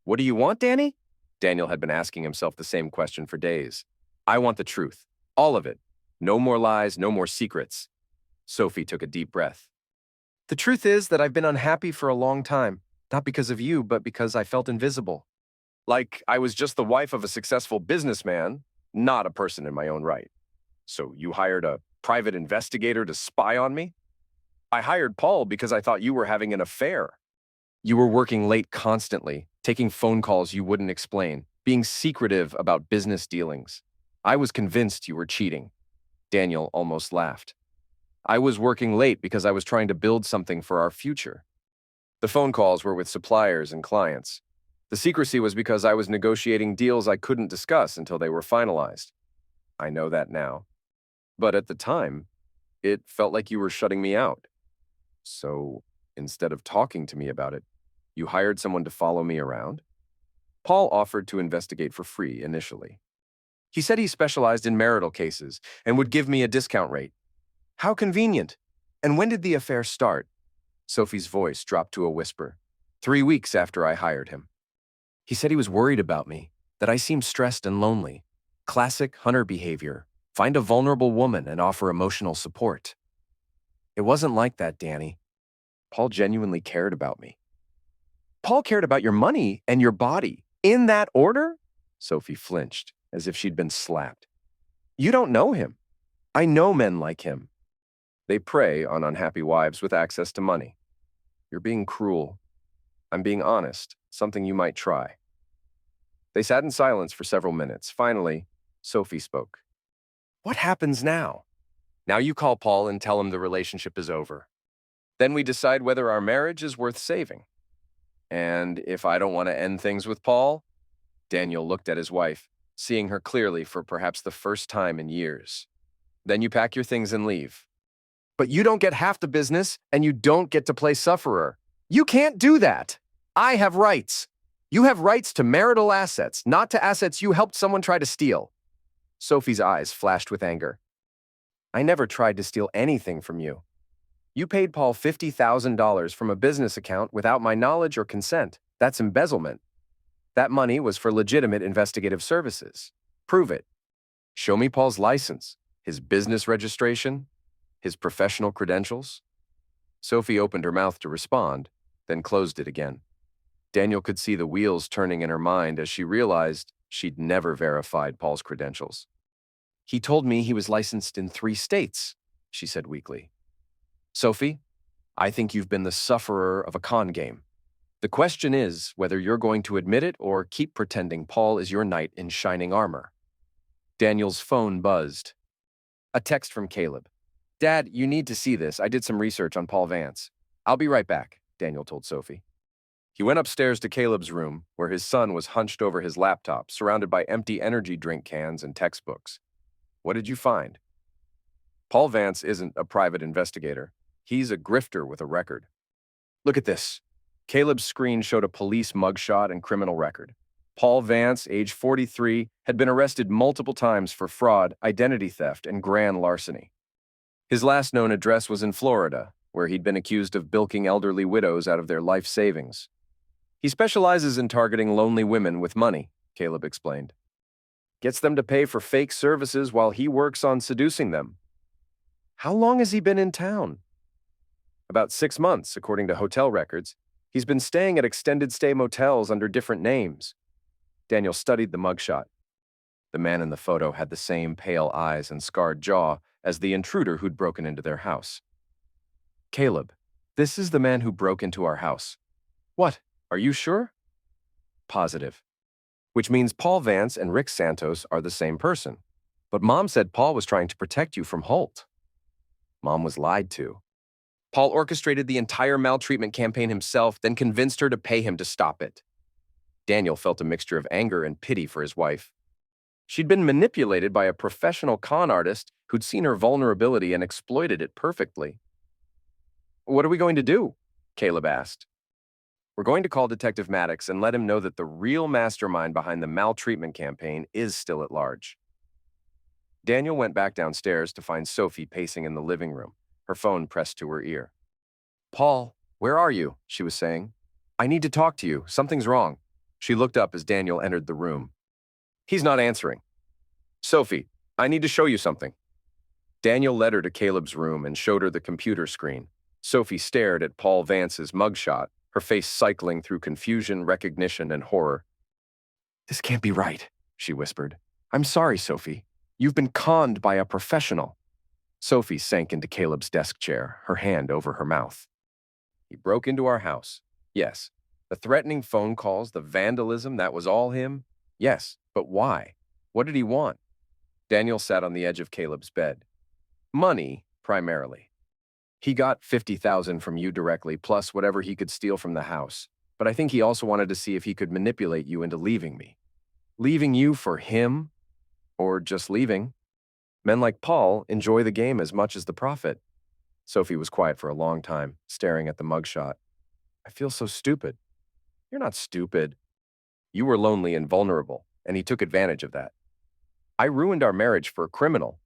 B: What do you want, Danny? Daniel had been asking himself the same question for days. I want the truth. All of it. No more lies, no more secrets. Sophie took a deep breath. The truth is that I've been unhappy for a long time, not because of you, but because I felt invisible. Like I was just the wife of a successful businessman, not a person in my own right. So you hired a private investigator to spy on me? I hired Paul because I thought you were having an affair. You were working late constantly, taking phone calls you wouldn't explain, being secretive about business dealings. I was convinced you were cheating. Daniel almost laughed. I was working late because I was trying to build something for our future. The phone calls were with suppliers and clients. The secrecy was because I was negotiating deals I couldn't discuss until they were finalized. I know that now. But at the time, it felt like you were shutting me out. So instead of talking to me about it, you hired someone to follow me around? Paul offered to investigate for free initially. He said he specialized in marital cases and would give me a discount rate. How convenient. And when did the affair start? Sophie's voice dropped to a whisper. 3 weeks after I hired him. He said he was worried about me. That I seem stressed and lonely. Classic hunter behavior. Find a vulnerable woman and offer emotional support. It wasn't like that, Danny. Paul genuinely cared about me. Paul cared about your money and your body. In that order? Sophie flinched, as if she'd been slapped. You don't know him. I know men like him. They prey on unhappy wives with access to money. You're being cruel. I'm being honest, something you might try. They sat in silence for several minutes. Finally, Sophie spoke. What happens now? Now you call Paul and tell him the relationship is over. Then we decide whether our marriage is worth saving. And if I don't want to end things with Paul, Daniel looked at his wife, seeing her clearly for perhaps the first time in years. Then you pack your things and leave. But you don't get half the business, and you don't get to play sufferer. You can't do that. I have rights. You have rights to marital assets, not to assets you helped someone try to steal. Sophie's eyes flashed with anger. I never tried to steal anything from you. You paid Paul $50,000 from a business account without my knowledge or consent. That's embezzlement. That money was for legitimate investigative services. Prove it. Show me Paul's license, his business registration, his professional credentials. Sophie opened her mouth to respond, then closed it again. Daniel could see the wheels turning in her mind as she realized she'd never verified Paul's credentials. He told me he was licensed in 3 states, she said weakly. Sophie, I think you've been the sufferer of a con game. The question is whether you're going to admit it or keep pretending Paul is your knight in shining armor. Daniel's phone buzzed. A text from Caleb. Dad, you need to see this. I did some research on Paul Vance. I'll be right back, Daniel told Sophie. He went upstairs to Caleb's room, where his son was hunched over his laptop, surrounded by empty energy drink cans and textbooks. What did you find? Paul Vance isn't a private investigator. He's a grifter with a record. Look at this. Caleb's screen showed a police mugshot and criminal record. Paul Vance, age 43, had been arrested multiple times for fraud, identity theft, and grand larceny. His last known address was in Florida, where he'd been accused of bilking elderly widows out of their life savings. He specializes in targeting lonely women with money, Caleb explained. Gets them to pay for fake services while he works on seducing them. How long has he been in town? About 6 months, according to hotel records. He's been staying at extended stay motels under different names. Daniel studied the mugshot. The man in the photo had the same pale eyes and scarred jaw as the intruder who'd broken into their house. Caleb, this is the man who broke into our house. What? Are you sure? Positive. Which means Paul Vance and Rick Santos are the same person. But Mom said Paul was trying to protect you from Holt. Mom was lied to. Paul orchestrated the entire maltreatment campaign himself, then convinced her to pay him to stop it. Daniel felt a mixture of anger and pity for his wife. She'd been manipulated by a professional con artist who'd seen her vulnerability and exploited it perfectly. What are we going to do? Caleb asked. We're going to call Detective Maddox and let him know that the real mastermind behind the maltreatment campaign is still at large. Daniel went back downstairs to find Sophie pacing in the living room, her phone pressed to her ear. Paul, where are you? She was saying. I need to talk to you. Something's wrong. She looked up as Daniel entered the room. He's not answering. Sophie, I need to show you something. Daniel led her to Caleb's room and showed her the computer screen. Sophie stared at Paul Vance's mugshot, her face cycling through confusion, recognition, and horror. This can't be right, she whispered. I'm sorry, Sophie. You've been conned by a professional. Sophie sank into Caleb's desk chair, her hand over her mouth. He broke into our house. Yes. The threatening phone calls, the vandalism, that was all him? Yes, but why? What did he want? Daniel sat on the edge of Caleb's bed. Money, primarily. He got $50,000 from you directly, plus whatever he could steal from the house. But I think he also wanted to see if he could manipulate you into leaving me. Leaving you for him? Or just leaving? Men like Paul enjoy the game as much as the profit. Sophie was quiet for a long time, staring at the mugshot. I feel so stupid. You're not stupid. You were lonely and vulnerable, and he took advantage of that. I ruined our marriage for a criminal.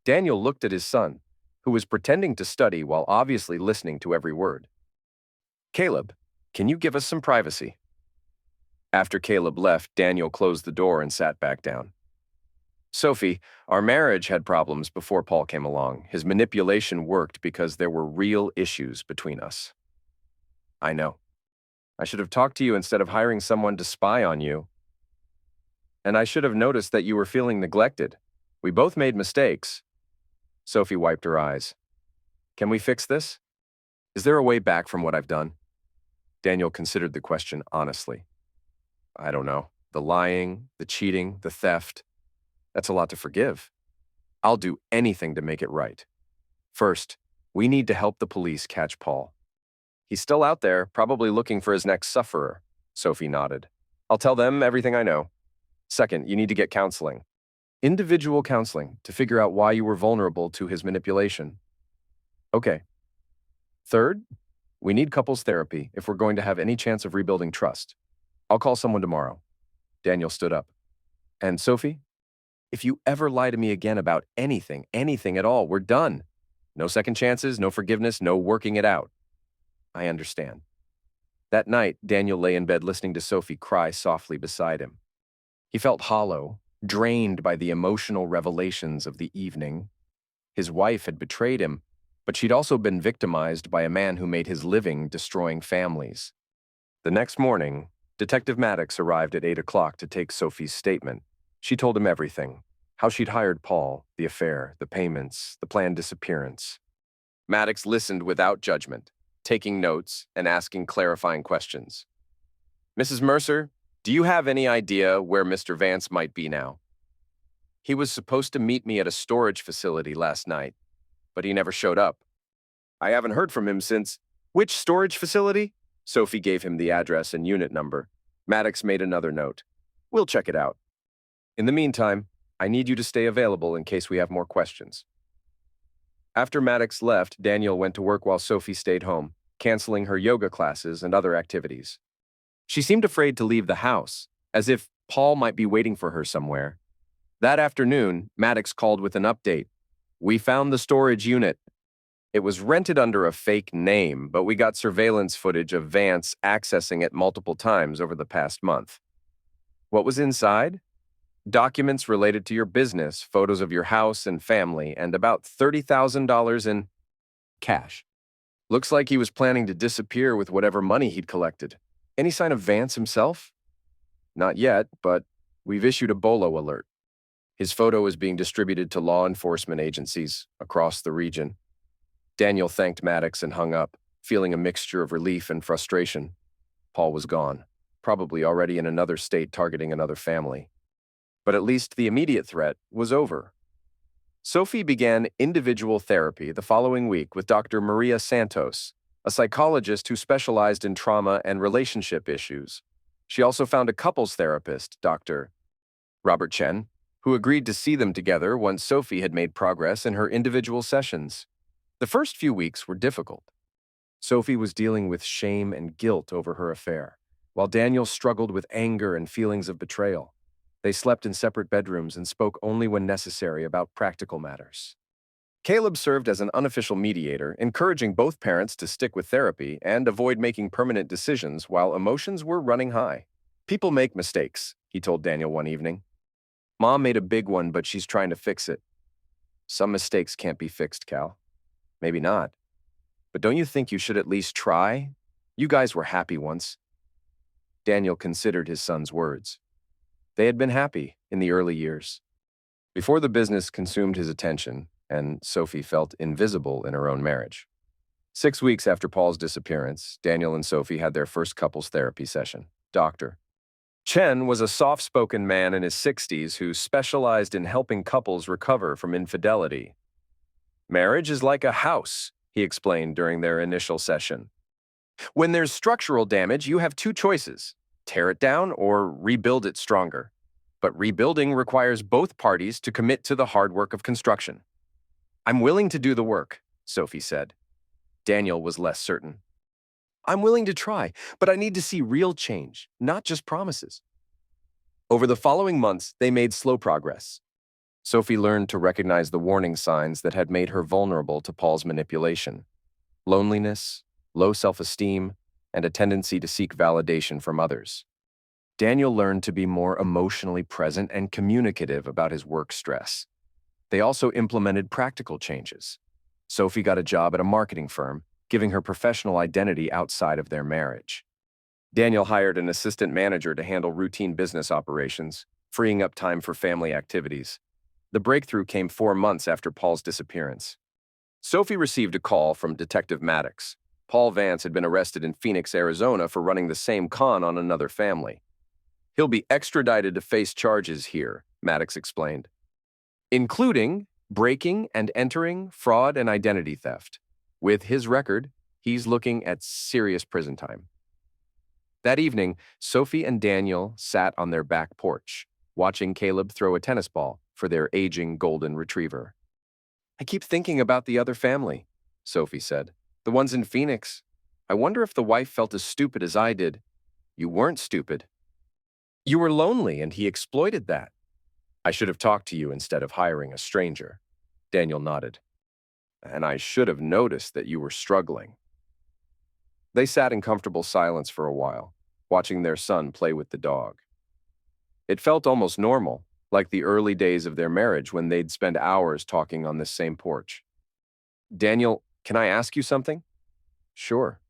B: Daniel looked at his son, who was pretending to study while obviously listening to every word. Caleb, can you give us some privacy? After Caleb left, Daniel closed the door and sat back down. Sophie, our marriage had problems before Paul came along. His manipulation worked because there were real issues between us. I know. I should have talked to you instead of hiring someone to spy on you. And I should have noticed that you were feeling neglected. We both made mistakes. Sophie wiped her eyes. Can we fix this? Is there a way back from what I've done? Daniel considered the question honestly. I don't know. The lying, the cheating, the theft. That's a lot to forgive. I'll do anything to make it right. First, we need to help the police catch Paul. He's still out there, probably looking for his next sufferer. Sophie nodded. I'll tell them everything I know. Second, you need to get counseling. Individual counseling to figure out why you were vulnerable to his manipulation. Okay. Third, we need couples therapy if we're going to have any chance of rebuilding trust. I'll call someone tomorrow. Daniel stood up. And Sophie, if you ever lie to me again about anything at all, we're done. No second chances, no forgiveness, no working it out. I understand. That night, Daniel lay in bed listening to Sophie cry softly beside him. He felt hollow, drained by the emotional revelations of the evening. His wife had betrayed him, but she'd also been victimized by a man who made his living destroying families. The next morning, Detective Maddox arrived at 8 o'clock to take Sophie's statement. She told him everything, how she'd hired Paul, the affair, the payments, the planned disappearance. Maddox listened without judgment, taking notes and asking clarifying questions. Mrs. Mercer, do you have any idea where Mr. Vance might be now? He was supposed to meet me at a storage facility last night, but he never showed up. I haven't heard from him since. Which storage facility? Sophie gave him the address and unit number. Maddox made another note. We'll check it out. In the meantime, I need you to stay available in case we have more questions. After Maddox left, Daniel went to work while Sophie stayed home, canceling her yoga classes and other activities. She seemed afraid to leave the house, as if Paul might be waiting for her somewhere. That afternoon, Maddox called with an update. We found the storage unit. It was rented under a fake name, but we got surveillance footage of Vance accessing it multiple times over the past month. What was inside? Documents related to your business, photos of your house and family, and about $30,000 in cash. Looks like he was planning to disappear with whatever money he'd collected. Any sign of Vance himself? Not yet, but we've issued a BOLO alert. His photo is being distributed to law enforcement agencies across the region. Daniel thanked Maddox and hung up, feeling a mixture of relief and frustration. Paul was gone, probably already in another state targeting another family. But at least the immediate threat was over. Sophie began individual therapy the following week with Dr. Maria Santos, a psychologist who specialized in trauma and relationship issues. She also found a couples therapist, Dr. Robert Chen, who agreed to see them together once Sophie had made progress in her individual sessions. The first few weeks were difficult. Sophie was dealing with shame and guilt over her affair, while Daniel struggled with anger and feelings of betrayal. They slept in separate bedrooms and spoke only when necessary about practical matters. Caleb served as an unofficial mediator, encouraging both parents to stick with therapy and avoid making permanent decisions while emotions were running high. People make mistakes, he told Daniel one evening. Mom made a big one, but she's trying to fix it. Some mistakes can't be fixed, Cal. Maybe not. But don't you think you should at least try? You guys were happy once. Daniel considered his son's words. They had been happy in the early years. Before the business consumed his attention, and Sophie felt invisible in her own marriage. 6 weeks after Paul's disappearance, Daniel and Sophie had their first couples therapy session. Dr. Chen was a soft-spoken man in his 60s who specialized in helping couples recover from infidelity. Marriage is like a house, he explained during their initial session. When there's structural damage, you have two choices: tear it down or rebuild it stronger. But rebuilding requires both parties to commit to the hard work of construction. I'm willing to do the work, Sophie said. Daniel was less certain. I'm willing to try, but I need to see real change, not just promises. Over the following months, they made slow progress. Sophie learned to recognize the warning signs that had made her vulnerable to Paul's manipulation: loneliness, low self-esteem, and a tendency to seek validation from others. Daniel learned to be more emotionally present and communicative about his work stress. They also implemented practical changes. Sophie got a job at a marketing firm, giving her professional identity outside of their marriage. Daniel hired an assistant manager to handle routine business operations, freeing up time for family activities. The breakthrough came 4 months after Paul's disappearance. Sophie received a call from Detective Maddox. Paul Vance had been arrested in Phoenix, Arizona for running the same con on another family. He'll be extradited to face charges here, Maddox explained, including breaking and entering, fraud, and identity theft. With his record, he's looking at serious prison time. That evening, Sophie and Daniel sat on their back porch, watching Caleb throw a tennis ball for their aging golden retriever. "I keep thinking about the other family," Sophie said. "The ones in Phoenix. I wonder if the wife felt as stupid as I did." "You weren't stupid. You were lonely, and he exploited that." "I should have talked to you instead of hiring a stranger." Daniel nodded. "And I should have noticed that you were struggling." They sat in comfortable silence for a while, watching their son play with the dog. It felt almost normal, like the early days of their marriage when they'd spend hours talking on this same porch. "Daniel, can I ask you something?" "Sure."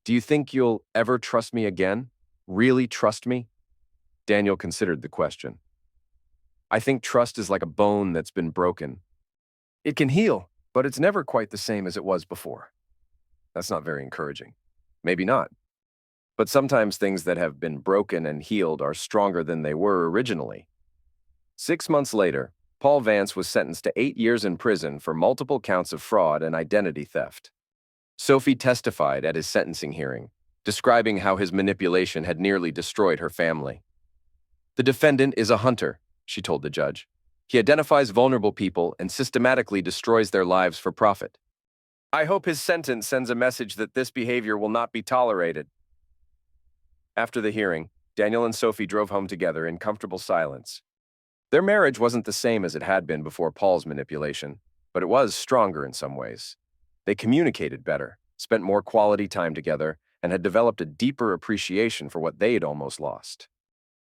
B: "Do you think you'll ever trust me again? Really trust me?" Daniel considered the question. "I think trust is like a bone that's been broken. It can heal, but it's never quite the same as it was before." "That's not very encouraging." "Maybe not. But sometimes things that have been broken and healed are stronger than they were originally." 6 months later, Paul Vance was sentenced to 8 years in prison for multiple counts of fraud and identity theft. Sophie testified at his sentencing hearing, describing how his manipulation had nearly destroyed her family. "The defendant is a hunter," she told the judge. "He identifies vulnerable people and systematically destroys their lives for profit. I hope his sentence sends a message that this behavior will not be tolerated." After the hearing, Daniel and Sophie drove home together in comfortable silence. Their marriage wasn't the same as it had been before Paul's manipulation, but it was stronger in some ways. They communicated better, spent more quality time together, and had developed a deeper appreciation for what they'd almost lost.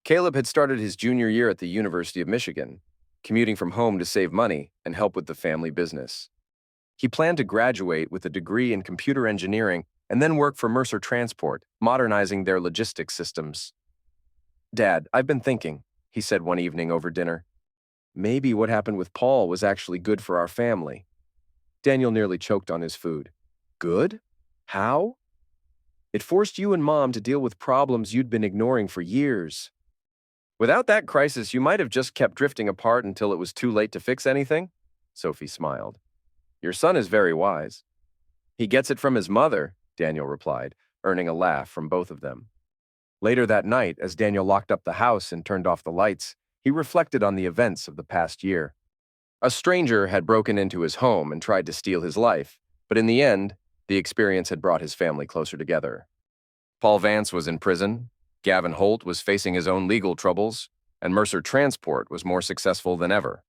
B: Caleb had started his junior year at the University of Michigan, commuting from home to save money and help with the family business. He planned to graduate with a degree in computer engineering and then work for Mercer Transport, modernizing their logistics systems. "Dad, I've been thinking," he said one evening over dinner. "Maybe what happened with Paul was actually good for our family." Daniel nearly choked on his food. "Good? How?" "It forced you and Mom to deal with problems you'd been ignoring for years. Without that crisis, you might have just kept drifting apart until it was too late to fix anything," Sophie smiled. "Your son is very wise." "He gets it from his mother," Daniel replied, earning a laugh from both of them. Later that night, as Daniel locked up the house and turned off the lights, he reflected on the events of the past year. A stranger had broken into his home and tried to steal his life, but in the end, the experience had brought his family closer together. Paul Vance was in prison, Gavin Holt was facing his own legal troubles, and Mercer Transport was more successful than ever.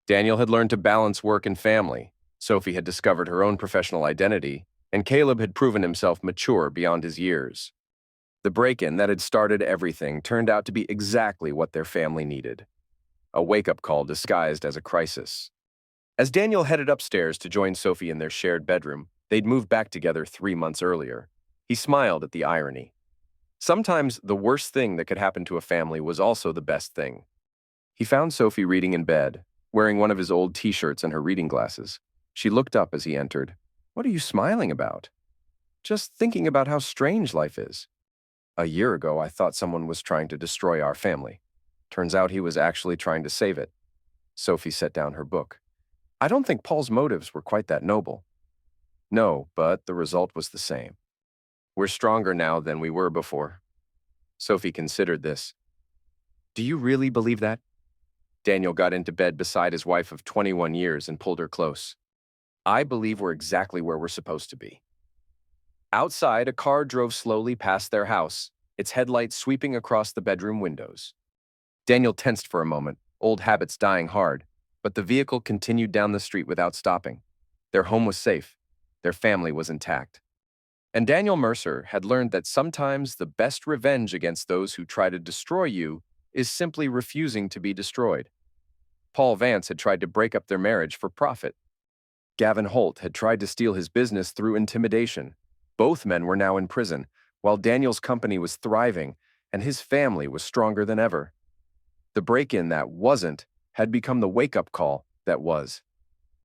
B: Daniel had learned to balance work and family, Sophie had discovered her own professional identity, and Caleb had proven himself mature beyond his years. The break-in that had started everything turned out to be exactly what their family needed. A wake-up call disguised as a crisis. As Daniel headed upstairs to join Sophie in their shared bedroom, they'd moved back together 3 months earlier. He smiled at the irony. Sometimes the worst thing that could happen to a family was also the best thing. He found Sophie reading in bed, wearing one of his old t-shirts and her reading glasses. She looked up as he entered. "What are you smiling about?" "Just thinking about how strange life is. A year ago, I thought someone was trying to destroy our family. Turns out he was actually trying to save it." Sophie set down her book. "I don't think Paul's motives were quite that noble." "No, but the result was the same. We're stronger now than we were before." Sophie considered this. "Do you really believe that?" Daniel got into bed beside his wife of 21 years and pulled her close. "I believe we're exactly where we're supposed to be." Outside, a car drove slowly past their house, its headlights sweeping across the bedroom windows. Daniel tensed for a moment, old habits dying hard, but the vehicle continued down the street without stopping. Their home was safe. Their family was intact. And Daniel Mercer had learned that sometimes the best revenge against those who try to destroy you is simply refusing to be destroyed. Paul Vance had tried to break up their marriage for profit. Gavin Holt had tried to steal his business through intimidation. Both men were now in prison, while Daniel's company was thriving and his family was stronger than ever. The break-in that wasn't had become the wake-up call that was.